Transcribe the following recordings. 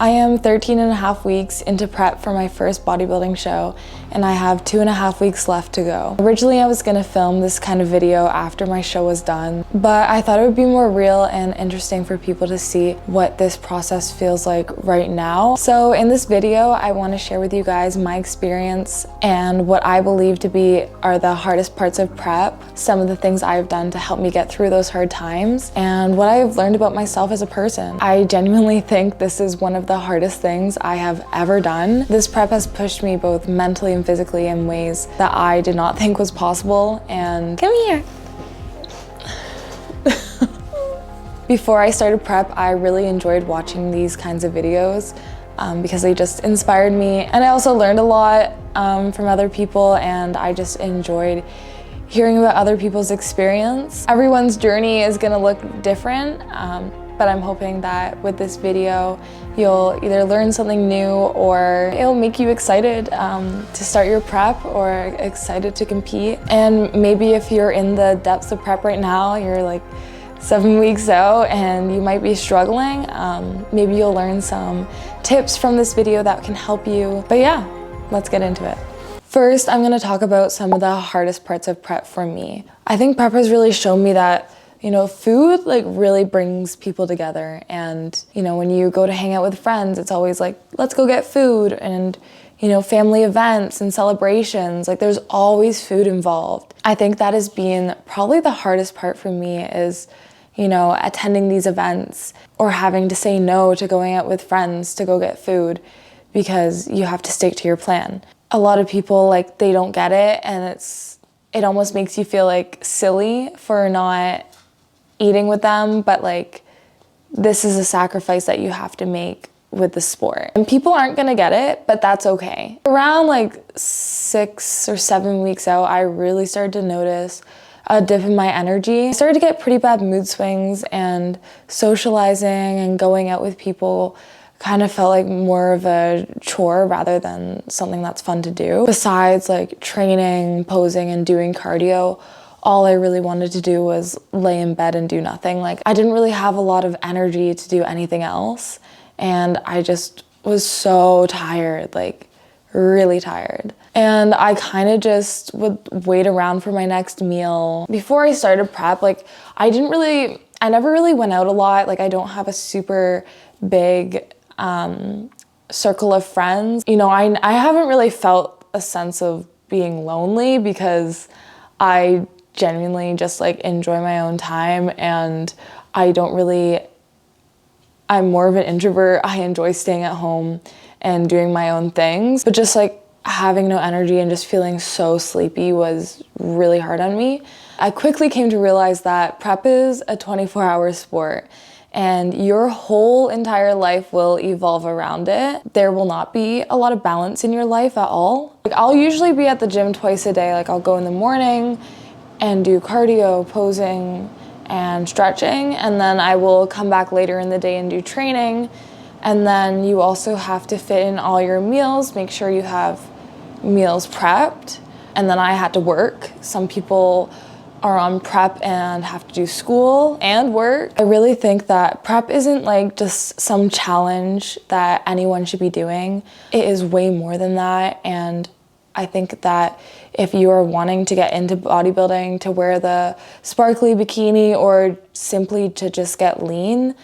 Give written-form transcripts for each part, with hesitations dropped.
I am 13 and a half weeks into prep for my first bodybuilding show, and I have 2.5 weeks left to go. Originally, I was gonna film this kind of video after my show was done, but I thought it would be more real and interesting for people to see what this process feels like right now. So in this video, I wanna share with you guys my experience and what I believe to be are the hardest parts of prep, some of the things I've done to help me get through those hard times, and what I've learned about myself as a person. I genuinely think this is one of the hardest things I have ever done. This prep has pushed me both mentally and physically in ways that I did not think was possible. And come here. Before I started prep, I really enjoyed watching these kinds of videos because they just inspired me. And I also learned a lot from other people, and I just enjoyed hearing about other people's experience. Everyone's journey is gonna look different, but I'm hoping that with this video, you'll either learn something new or it'll make you excited to start your prep or excited to compete. And maybe if you're in the depths of prep right now, you're like 7 weeks out and you might be struggling, maybe you'll learn some tips from this video that can help you. But yeah, let's get into it. First, I'm gonna talk about some of the hardest parts of prep for me. I think prep has really shown me that food really brings people together. And, when you go to hang out with friends, it's always like, let's go get food. And, family events and celebrations, there's always food involved. I think that has been probably the hardest part for me is, attending these events or having to say no to going out with friends to go get food because you have to stick to your plan. A lot of people, they don't get it, and it almost makes you feel silly for not eating with them, but this is a sacrifice that you have to make with the sport. And people aren't gonna get it, but that's okay. Around 6 or 7 weeks out, I really started to notice a dip in my energy. I started to get pretty bad mood swings, and socializing and going out with people kind of felt like more of a chore rather than something that's fun to do. Besides training, posing, and doing cardio, all I really wanted to do was lay in bed and do nothing. I didn't really have a lot of energy to do anything else. And I just was so tired, really tired. And I kind of just would wait around for my next meal. Before I started prep, I never really went out a lot. I don't have a super big circle of friends. I haven't really felt a sense of being lonely because I genuinely just enjoy my own time, and I'm more of an introvert. I enjoy staying at home and doing my own things, but just having no energy and just feeling so sleepy was really hard on me. I quickly came to realize that prep is a 24-hour sport, and your whole entire life will evolve around it. There will not be a lot of balance in your life at all. I'll usually be at the gym twice a day. I'll go in the morning and do cardio, posing, and stretching, and then I will come back later in the day and do training. And then you also have to fit in all your meals, make sure you have meals prepped. And then I had to work. Some people are on prep and have to do school and work. I really think that prep isn't just some challenge that anyone should be doing. It is way more than that, and I think that if you are wanting to get into bodybuilding, to wear the sparkly bikini, or simply to just get lean,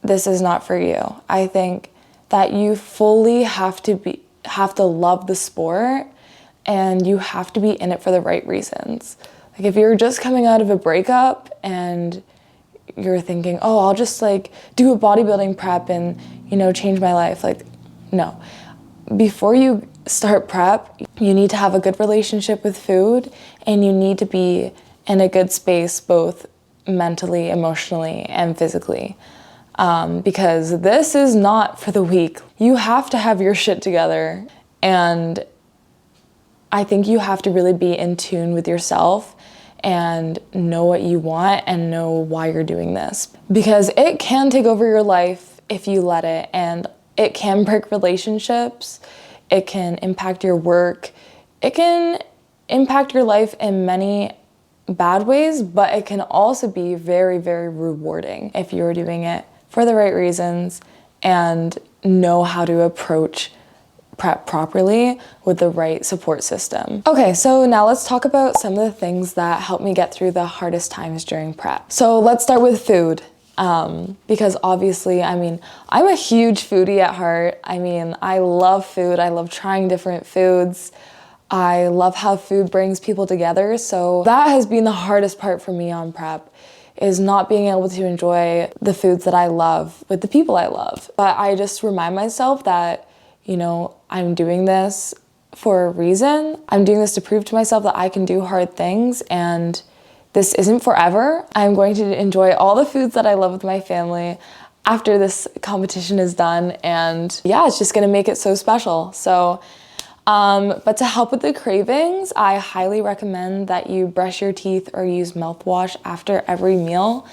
this is not for you. I think that you fully have to love the sport, and you have to be in it for the right reasons. If you're just coming out of a breakup and you're thinking, oh, I'll just do a bodybuilding prep and change my life, no. Before you start prep, you need to have a good relationship with food, and you need to be in a good space both mentally, emotionally, and physically. Because this is not for the weak. You have to have your shit together, and I think you have to really be in tune with yourself and know what you want and know why you're doing this. Because it can take over your life if you let it, and it can break relationships. It can impact your work. It can impact your life in many bad ways, but it can also be very, very rewarding if you're doing it for the right reasons and know how to approach prep properly with the right support system. Okay, so now let's talk about some of the things that helped me get through the hardest times during prep. So let's start with food. Because obviously, I mean, I'm a huge foodie at heart. I mean, I love food. I love trying different foods. I love how food brings people together. So that has been the hardest part for me on prep, is not being able to enjoy the foods that I love with the people I love. But I just remind myself that, you know, I'm doing this for a reason. I'm doing this to prove to myself that I can do hard things, and this isn't forever. I'm going to enjoy all the foods that I love with my family after this competition is done, and yeah, it's just gonna make it so special. So, but to help with the cravings, I highly recommend that you brush your teeth or use mouthwash after every meal.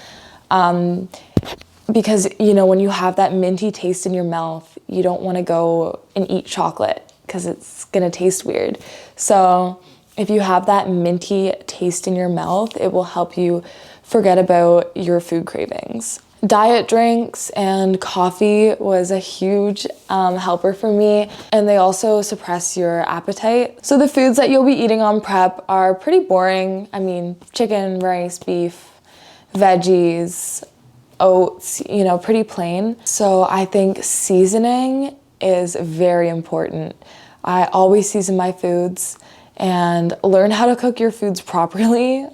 Because, you know, when you have that minty taste in your mouth, you don't wanna go and eat chocolate because it's gonna taste weird. So if you have that minty taste in your mouth, it will help you forget about your food cravings. Diet drinks and coffee was a huge helper for me, and they also suppress your appetite. So the foods that you'll be eating on prep are pretty boring. I mean, chicken, rice, beef, veggies, oats, you know, pretty plain. So I think seasoning is very important. I always season my foods, and learn how to cook your foods properly.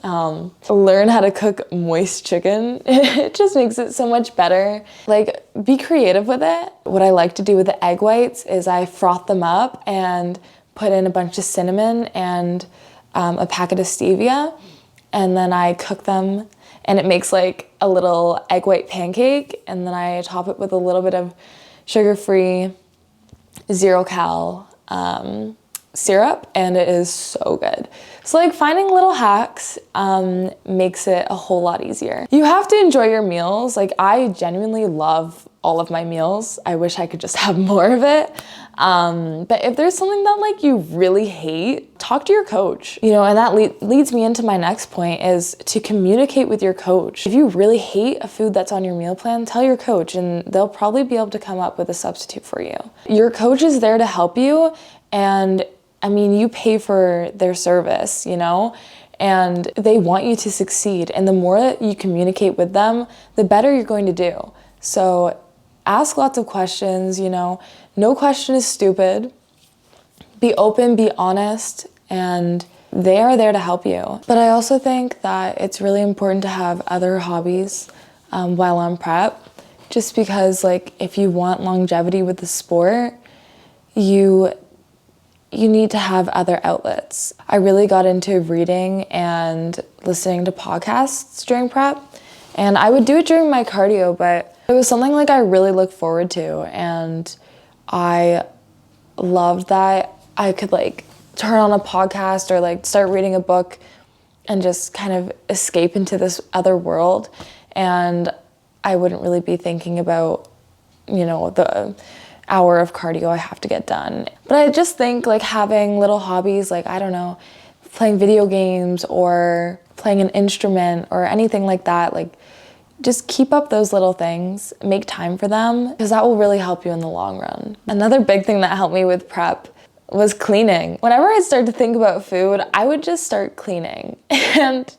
Learn how to cook moist chicken. It just makes it so much better. Like, be creative with it. What I like to do with the egg whites is I froth them up and put in a bunch of cinnamon and a packet of stevia, and then I cook them, and it makes like a little egg white pancake, and then I top it with a little bit of sugar-free, zero-cal syrup, and it is so good. So like, finding little hacks makes it a whole lot easier. You have to enjoy your meals. Like, I genuinely love all of my meals. I wish I could just have more of it. But if there's something that like you really hate, talk to your coach. You know, and that leads me into my next point, is to communicate with your coach. If you really hate a food that's on your meal plan, tell your coach, and they'll probably be able to come up with a substitute for you. Your coach is there to help you, and I mean, you pay for their service, you know, and they want you to succeed. And the more that you communicate with them, the better you're going to do. So ask lots of questions, you know, no question is stupid. Be open, be honest, and they are there to help you. But I also think that it's really important to have other hobbies while on prep, just because like, if you want longevity with the sport, you need to have other outlets. I really got into reading and listening to podcasts during prep, and I would do it during my cardio, but it was something like I really looked forward to, and I loved that I could like turn on a podcast or like start reading a book and just kind of escape into this other world, and I wouldn't really be thinking about, you know, the hour of cardio I have to get done. But I just think like having little hobbies, like, I don't know, playing video games or playing an instrument or anything like that, like, just keep up those little things, make time for them, because that will really help you in the long run. Another big thing that helped me with prep was cleaning. Whenever I started to think about food, I would just start cleaning. And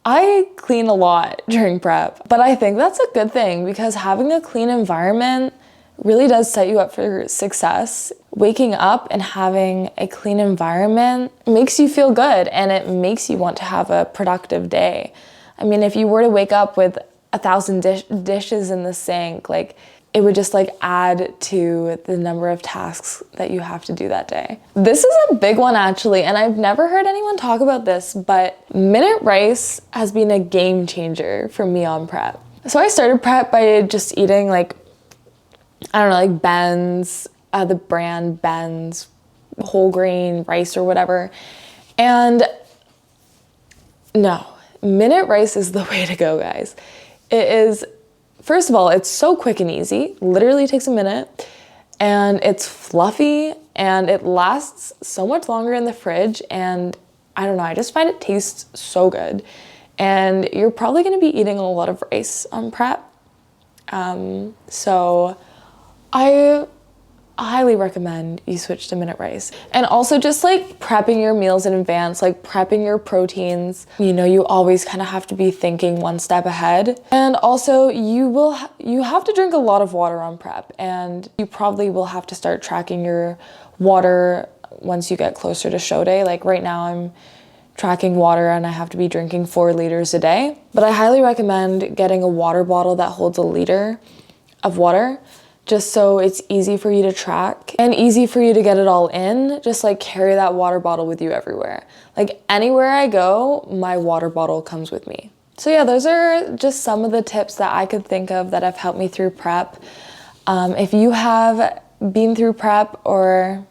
I clean a lot during prep, but I think that's a good thing, because having a clean environment really does set you up for success. Waking up and having a clean environment makes you feel good, and it makes you want to have a productive day. I mean, if you were to wake up with 1,000 dishes in the sink, like, it would just like add to the number of tasks that you have to do that day. This is a big one actually, and I've never heard anyone talk about this, but minute rice has been a game changer for me on prep. So I started prep by just eating like, I don't know, like Ben's, the brand Ben's whole grain rice or whatever. And no, minute rice is the way to go, guys. It is, first of all, it's so quick and easy, literally takes a minute, and it's fluffy, and it lasts so much longer in the fridge, and I don't know, I just find it tastes so good. And you're probably gonna be eating a lot of rice on prep. So I highly recommend you switch to minute rice. And also just like prepping your meals in advance, like prepping your proteins. You know, you always kind of have to be thinking one step ahead. And also you have to drink a lot of water on prep, and you probably will have to start tracking your water once you get closer to show day. Like right now I'm tracking water and I have to be drinking 4 liters a day. But I highly recommend getting a water bottle that holds a liter of water, just so it's easy for you to track and easy for you to get it all in. Just like carry that water bottle with you everywhere. Like anywhere I go, my water bottle comes with me. So yeah, those are just some of the tips that I could think of that have helped me through prep. If you have been through prep, or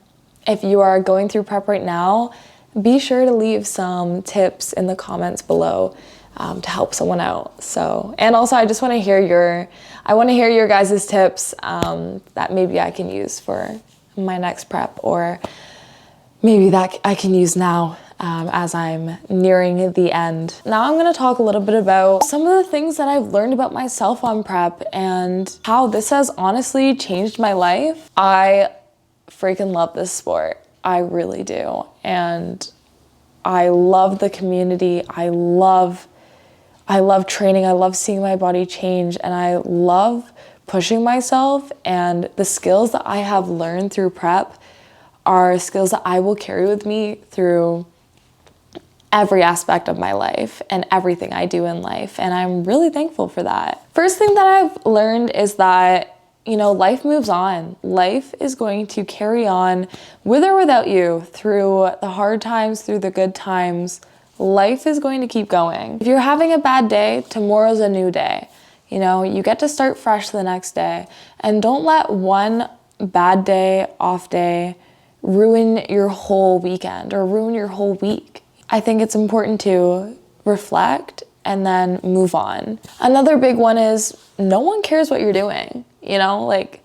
if you are going through prep right now, be sure to leave some tips in the comments below to help someone out. So, and also I just want to hear your guys' tips that maybe I can use for my next prep, or maybe that I can use now as I'm nearing the end. Now I'm going to talk a little bit about some of the things that I've learned about myself on prep and how this has honestly changed my life. I freaking love this sport. I really do. And I love the community. I love training. I love seeing my body change, and I love pushing myself. And the skills that I have learned through prep are skills that I will carry with me through every aspect of my life and everything I do in life. And I'm really thankful for that. First thing that I've learned is that, you know, life moves on. Life is going to carry on with or without you, through the hard times, through the good times. Life is going to keep going. If you're having a bad day, tomorrow's a new day. You know, you get to start fresh the next day. And don't let one bad day, off day, ruin your whole weekend or ruin your whole week. I think it's important to reflect and then move on. Another big one is no one cares what you're doing. You know, like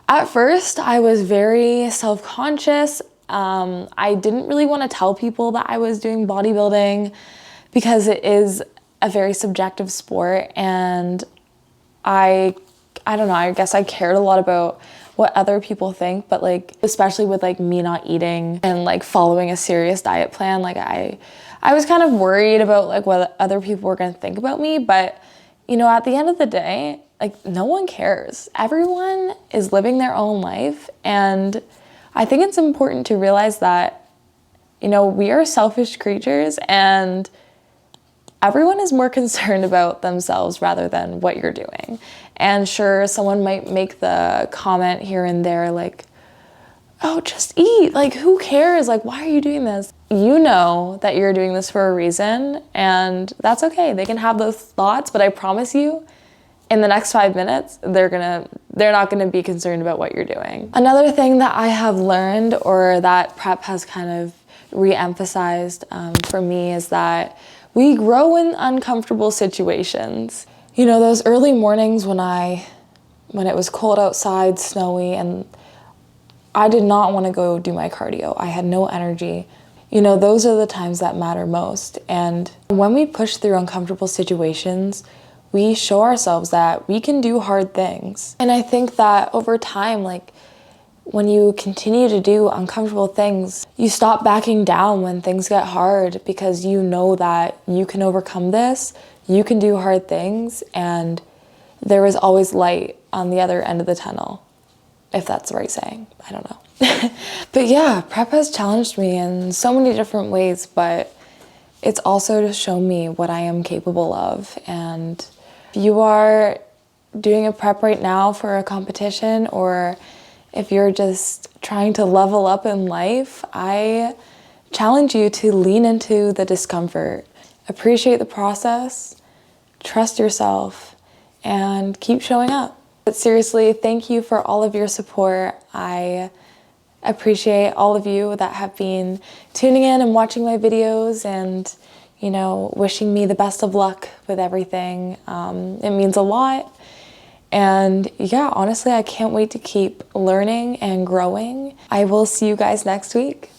at first I was very self-conscious. I didn't really want to tell people that I was doing bodybuilding because it is a very subjective sport, and I don't know, I guess I cared a lot about what other people think, but like especially with like me not eating and like following a serious diet plan, like I was kind of worried about like what other people were going to think about me. But you know, at the end of the day, like no one cares. Everyone is living their own life, and I think it's important to realize that, you know, we are selfish creatures, and everyone is more concerned about themselves rather than what you're doing. And sure, someone might make the comment here and there like, oh, just eat. Like, who cares? Like, why are you doing this? You know that you're doing this for a reason, and that's okay. They can have those thoughts, but I promise you, in the next 5 minutes, they're not gonna be concerned about what you're doing. Another thing that I have learned, or that prep has kind of re-emphasized for me, is that we grow in uncomfortable situations. You know, those early mornings when it was cold outside, snowy, and I did not want to go do my cardio. I had no energy. You know, those are the times that matter most. And when we push through uncomfortable situations, we show ourselves that we can do hard things. And I think that over time, like when you continue to do uncomfortable things, you stop backing down when things get hard, because you know that you can overcome this, you can do hard things, and there is always light on the other end of the tunnel, if that's the right saying. I don't know. But yeah, prep has challenged me in so many different ways, but it's also to show me what I am capable of. And if you are doing a prep right now for a competition, or if you're just trying to level up in life, I challenge you to lean into the discomfort, appreciate the process, trust yourself, and keep showing up. But seriously, thank you for all of your support. I appreciate all of you that have been tuning in and watching my videos, and you know, wishing me the best of luck with everything. It means a lot. And yeah, honestly, I can't wait to keep learning and growing. I will see you guys next week.